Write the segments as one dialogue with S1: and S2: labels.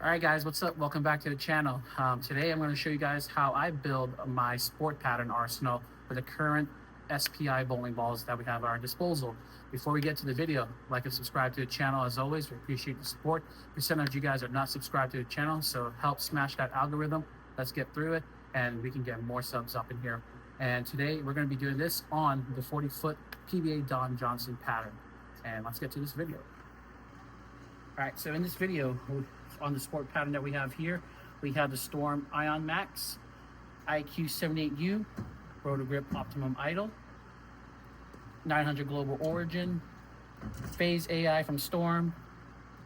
S1: All right, guys, what's up? Welcome back to the channel. Today I'm going to show you guys how I build my sport pattern arsenal for the current SPI bowling balls that we have at our disposal. Before we get to the video, like and subscribe to the channel. As always, we appreciate the support. Percent of you guys are not subscribed to the channel, so help smash that algorithm. Let's get through it and we can get more subs up in here. And today we're going to be doing this on the 40-foot PBA Don Johnson pattern. And let's get to this video. All right, so in this video, on the sport pattern that we have here, we have the Storm Ion Max, IQ78U, Roto-Grip Optimum Idle, 900 Global Origin, Phase AI from Storm,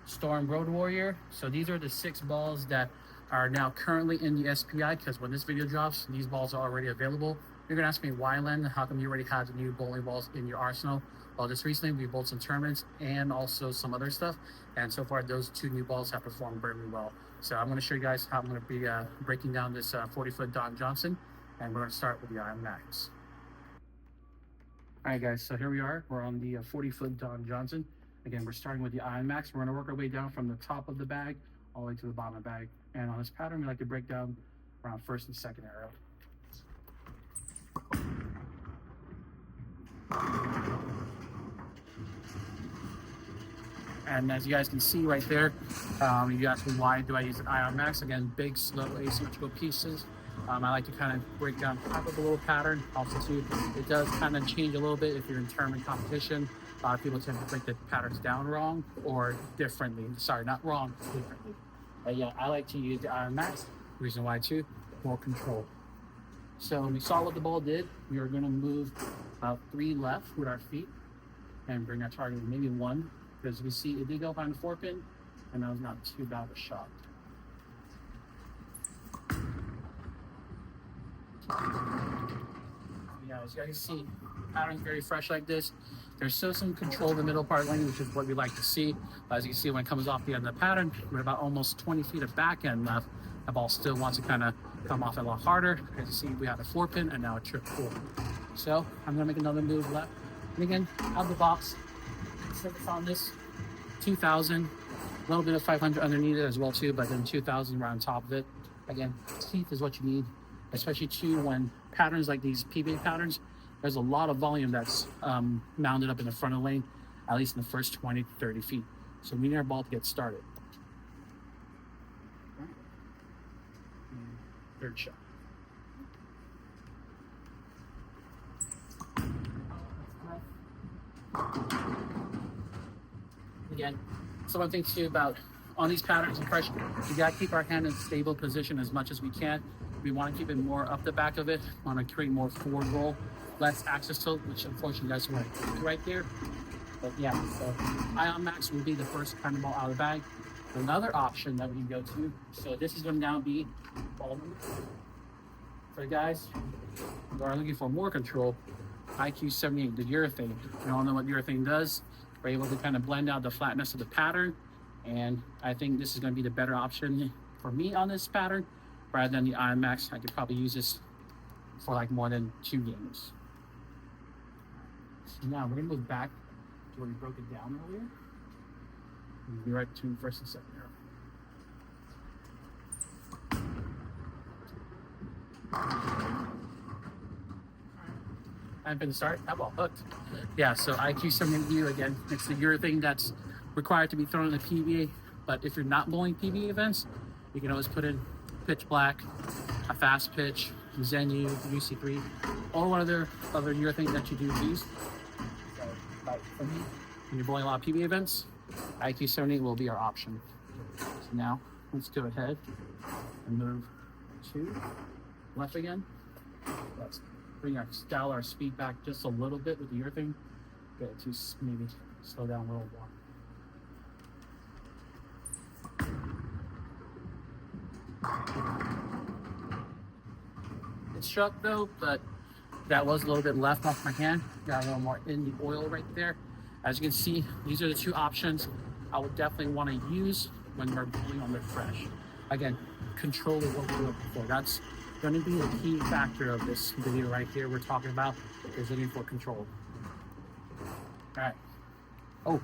S1: Storm Road Warrior. So these are the 6 balls that are now currently in the SPI, because when this video drops, these balls are already available. You're gonna ask me, why, Len? How come you already have the new bowling balls in your arsenal? Well, just recently we bowled some tournaments and also some other stuff, and so far those 2 new balls have performed very well. So I'm going to show you guys how I'm going to be breaking down this 40-foot Don Johnson, and we're going to start with the Ion Max. All right, guys, so here we are. We're on the 40-foot Don Johnson. Again, we're starting with the Ion Max. We're going to work our way down from the top of the bag all the way to the bottom of the bag. And on this pattern, we like to break down around first and second arrow. And as you guys can see right there, you asked me, why do I use an Ion Max? Again, big, slow, asymmetrical pieces. I like to kind of break down top of the little pattern. Also, too, it does kind of change a little bit if you're in tournament competition. A lot of people tend to break the patterns down wrong or differently. Sorry, not wrong, differently. But yeah, I like to use the Ion Max. Reason why, too, more control. So we saw what the ball did. We are going to move about 3 left with our feet and bring our target maybe 1. Because we see it did go behind the 4-pin, and that was not too bad of a shot. Yeah, as you guys see, pattern's very fresh like this. There's still some control in the middle part lane, which is what we like to see. As you can see, when it comes off the end of the pattern, we're about almost 20 feet of back end left. The ball still wants to kind of come off a lot harder. As you see, we have a 4-pin and now a trip 4. So I'm gonna make another move left. And again, out of the box, surface on this 2000, a little bit of 500 underneath it as well too, but then 2000 right on top of it. Again, teeth is what you need, especially too when patterns like these PBA patterns, there's a lot of volume that's mounted up in the front of the lane, at least in the first 20 to 30 feet. So we need our ball to get started. Third shot. Again, so one thing too about on these patterns and pressure, we gotta keep our hand in stable position as much as we can. We want to keep it more up the back of it. Want to create more forward roll, less axis tilt, which unfortunately that's what I do right there. But yeah, so Ion Max will be the first kind of ball out of the bag. Another option that we can go to. So this is going to now be ball number 2. For the guys who are looking for more control, IQ78, the urethane. You all know what urethane does. We're able to kind of blend out the flatness of the pattern, and I think this is going to be the better option for me on this pattern rather than the Ion Max. I could probably use this for like more than 2 games. So now we're going to move back to where we broke it down earlier. We'll be right between first and second arrow. And for the start, that ball hooked. Yeah, so IQ78U, again, it's the urethane that's required to be thrown in the PBA. But if you're not bowling PBA events, you can always put in Pitch Black, a Fast Pitch, Zenu, UC3, or other urethane that you do use. So, but for me, when you're bowling a lot of PBA events, IQ78 will be our option. So now, let's go ahead and move to left again. Let's bring our style, our speed back just a little bit with the urethane. Get it to maybe slow down a little more. It struck though, but that was a little bit left off my hand. Got a little more in the oil right there. As you can see, these are the 2 options I would definitely want to use when we're bowling on the fresh. Again, control is what we're looking for. That's going to be the key factor of this video right here we're talking about, is looking for control. All right. Oh,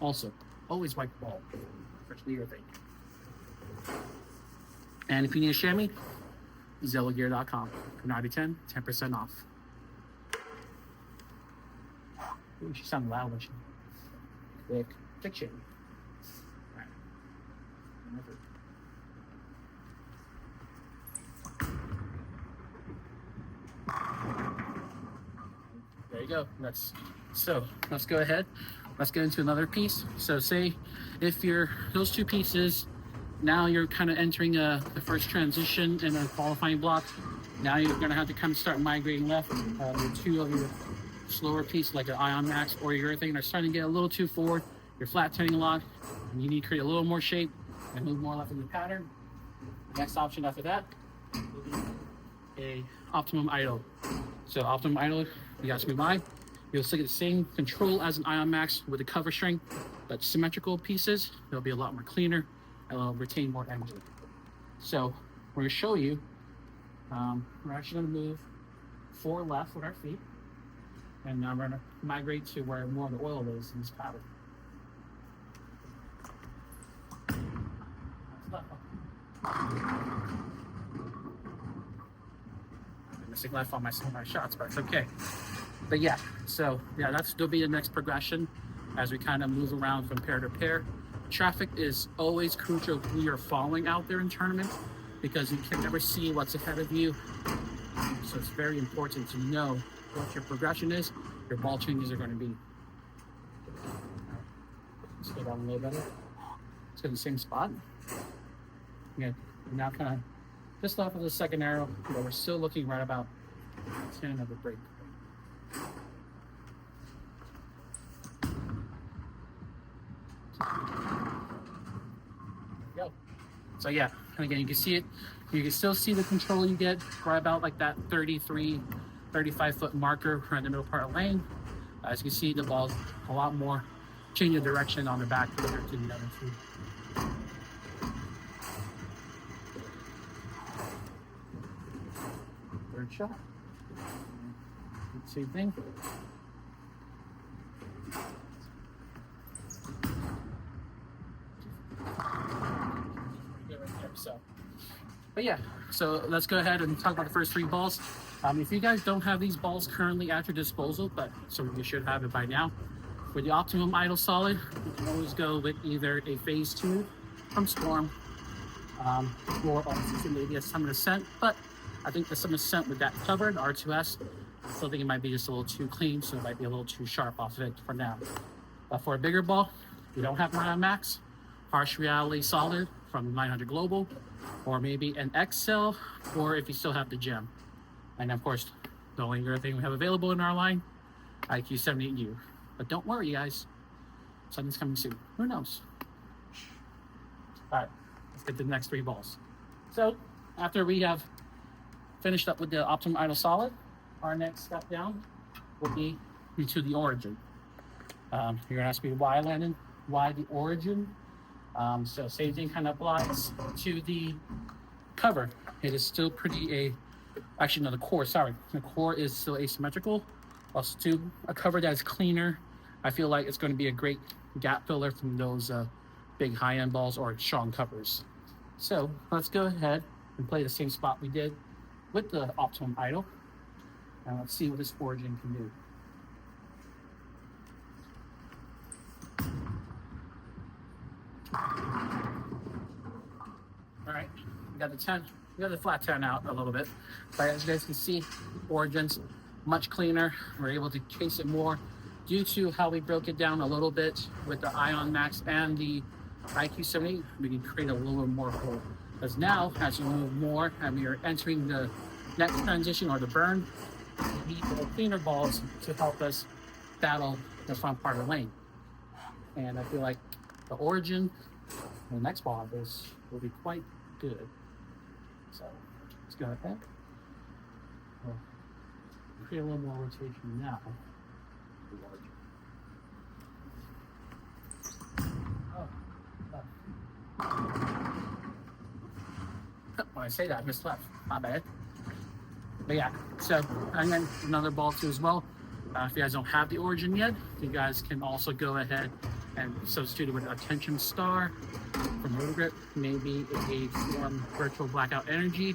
S1: also, always wipe the ball, especially your thing. And if you need a chamois, ZellaGear.com. For 9010, 10% off. Ooh, she sounded loud when she thick chamois. All right. There you go. Let's go ahead. Let's get into another piece. So say if those two pieces, now you're kind of entering the first transition in a qualifying block. Now you're going to have to kind of start migrating left. Two of your slower pieces like an Ion Max or your urethane are starting to get a little too forward. You're flat turning a lot. And you need to create a little more shape and move more left in the pattern. Next option after that will be a Optimum Idle. So Optimum Idle, you guys can buy. You'll still get the same control as an Ion Max with the cover string, but symmetrical pieces. They'll be a lot more cleaner and it'll retain more energy. So we're going to show you. We're actually going to move forward left with our feet, and now we're going to migrate to where more of the oil is in this pattern. I'm missing left on my shots, but it's okay. But yeah, that'll be the next progression as we kind of move around from pair to pair. Traffic is always crucial when you're following out there in tournaments because you can never see what's ahead of you. So it's very important to know what your progression is, your ball changes are going to be. Let's go down a little better. Let's go to the same spot. Yeah, now kind of just off of the second arrow, but we're still looking right about 10 of the break. Go. So yeah, and again, you can see it. You can still see the control you get right about like that 33, 35-foot marker right in the middle part of the lane. As you can see, the ball's a lot more change of direction on the back compared to the other two. Third shot. Same thing. But yeah, so let's go ahead and talk about the first three balls. If you guys don't have these balls currently at your disposal, but so you should have it by now, for the Optimum Idle Solid, you can always go with either a Phase 2 from Storm, or also maybe a Summit Ascent, but I think the Summit Ascent with that covered, R2S, I still think it might be just a little too clean, so it might be a little too sharp off of it for now. But for a bigger ball, you don't have an Ion Max, Harsh Reality Solid from 900 Global, or maybe an XL, or if you still have the Gem. And of course, the only other thing we have available in our line, IQ78U. But don't worry, guys, something's coming soon. Who knows? All right, let's get to the next three balls. So after we have finished up with the Optimum Idle Solid, our next step down will be into the Origin. You're gonna ask me why, Landon? Why the Origin? So same thing kind of applies to the cover. It is still pretty actually no, the core, sorry. The core is still asymmetrical. Also to a cover that is cleaner, I feel like it's going to be a great gap filler from those big high-end balls or strong covers. So let's go ahead and play the same spot we did with the Optimum Idle. And let's see what this Origin can do. All right, we got the flat 10 out a little bit, but as you guys can see, Origin's much cleaner. We're able to case it more due to how we broke it down a little bit with the Ion Max and the IQ78. We can create a little more hole. Because now, as you move more and you're entering the next transition or the burn, we need the cleaner balls to help us battle the front part of the lane. And I feel like the Origin, the next ball of this, will be quite good. So let's go ahead. We'll create a little more rotation now. When I say that, I missed left. My bad. But yeah, so and then another ball too as well. If you guys don't have the Origin yet, you guys can also go ahead and substitute it with Attention Star from Roto Grip, maybe a Storm Virtual Blackout Energy.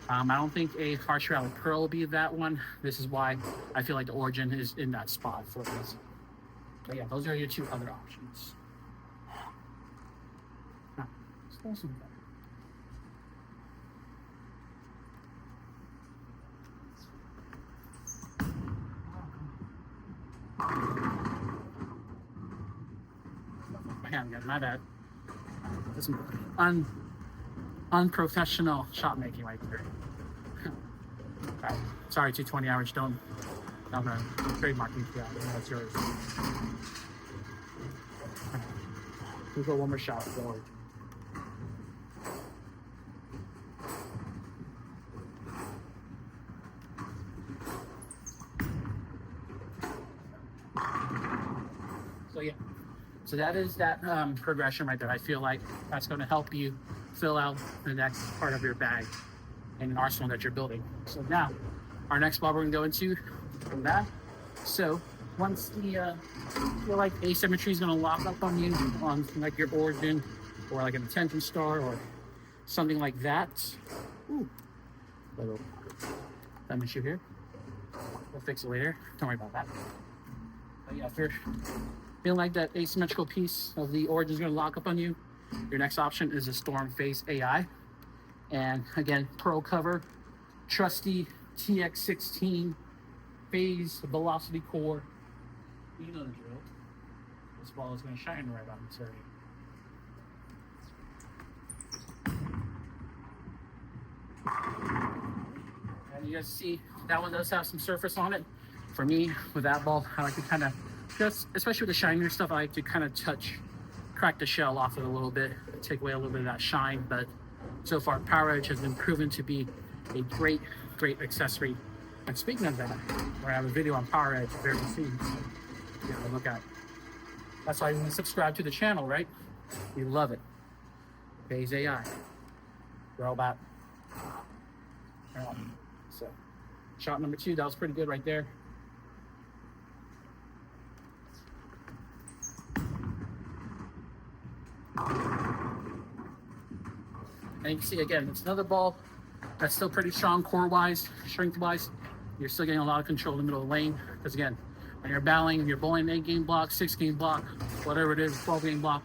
S1: I don't think a Harsh Rally Pearl will be that one. This is why I feel like the Origin is in that spot for this. But yeah, those are your two other options. My bad. This unprofessional shot making right there. Right. Sorry, 220 average. Don't trademark me for that. That's yours. We'll go one more shot forward. So yeah. So that is that progression right there. I feel like that's going to help you fill out the next part of your bag in an arsenal that you're building. So now, our next ball we're going to go into from that. So once the feel like asymmetry is going to lock up on you on like your Origin or like an Attention Star or something like that. Ooh, little dumb issue here. We'll fix it later. Don't worry about that. But yeah, if you're feeling like that asymmetrical piece of the Origin is going to lock up on you, your next option is a Storm Phase AI. And again, Pearl cover, trusty TX16 phase velocity core. You know the drill. This ball is going to shine right on this area. And you guys see that one does have some surface on it. For me, with that ball, I like to kind of just, especially with the shinier stuff, I like to kind of crack the shell off it a little bit, take away a little bit of that shine. But so far, Power Edge has been proven to be a great accessory. And speaking of that, I have a video on Power Edge very soon, so you gotta look at. That's why you want to subscribe to the channel, right? We love it. Phase AI. We're all about. So, shot number 2, that was pretty good right there. And you can see again, it's another ball that's still pretty strong core-wise, strength-wise. You're still getting a lot of control in the middle of the lane. Because again, when you're battling, you're bowling 8-game block, 6-game block, whatever it is, 12-game block,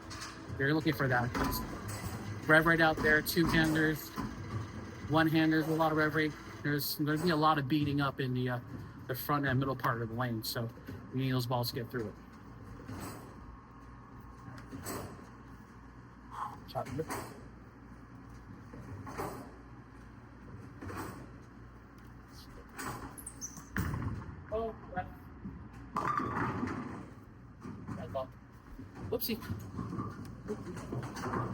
S1: you're looking for that. Rev rate out there, 2-handers, 1-handers, a lot of rev rate. There's going to be a lot of beating up in the front and middle part of the lane. So you need those balls to get through it. Shot number. Oh, that ball. Whoopsie.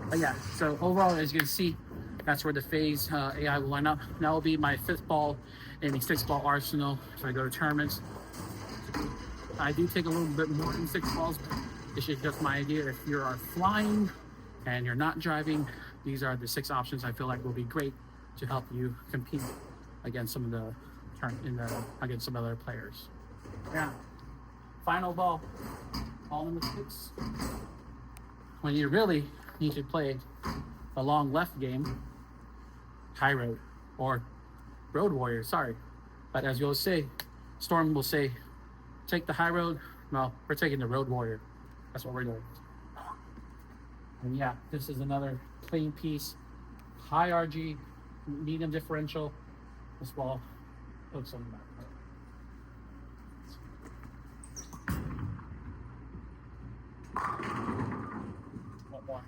S1: But yeah, so overall, as you can see, that's where the Phase AI will line up. That will be my 5th ball in the 6-ball arsenal if I go to tournaments. I do take a little bit more than 6 balls, but this is just my idea. If you are flying and you're not driving, these are the 6 options I feel like will be great to help you compete against some of the against some other players. Yeah. Final ball number 6. When you really need to play a long left game, High Road or Road Warrior, sorry. But as you'll say, Storm will say, take the High Road. No, we're taking the Road Warrior. That's what we're doing. And yeah, this is another clean piece. High RG, medium differential. This ball hooks on the back. One more.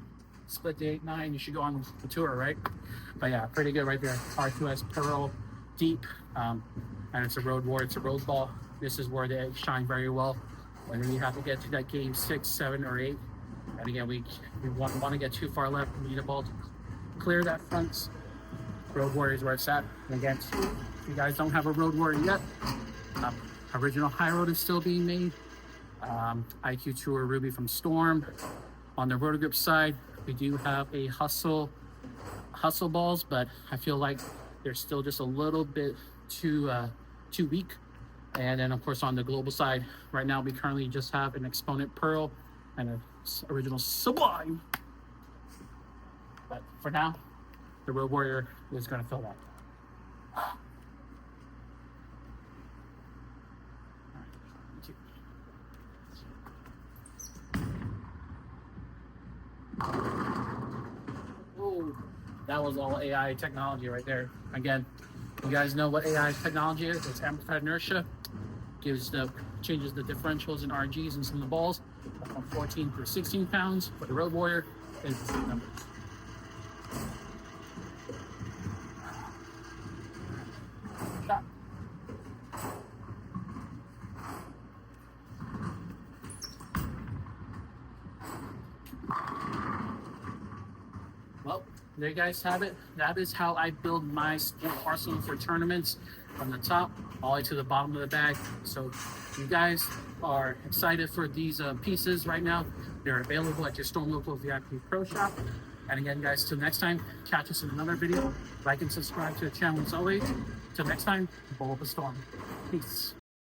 S1: Split the 8-9, you should go on the tour, right? But yeah, pretty good right there. R2S Pearl, deep, and it's a Road Warrior, it's a road ball. This is where they shine very well when we have to get to that game 6, 7, or 8. And again, we want to get too far left. We need a ball to clear that front. Road Warrior is where it's at. And again, if you guys don't have a Road Warrior yet, original High Road is still being made. IQ Tour Ruby from Storm. On the Roto Grip side, we do have a hustle balls, but I feel like they're still just a little bit too weak. And then of course on the global side, right now we currently just have an Exponent Pearl and an original Sublime for now, the Road Warrior is going to fill that. Oh, that was all AI technology right there. Again, you guys know what AI technology is. It's amplified inertia. Changes the differentials and RGs in some of the balls from 14 to 16 pounds. For the Road Warrior, is the same number. Shot. Well, there you guys have it. That is how I build my sport arsenal for tournaments, from the top all the way to the bottom of the bag. So if you guys are excited for these pieces right now, they're available at your Storm Local VIP Pro Shop. And again, guys, till next time, catch us in another video. Like and subscribe to the channel as always. Till next time, bowl up a storm. Peace.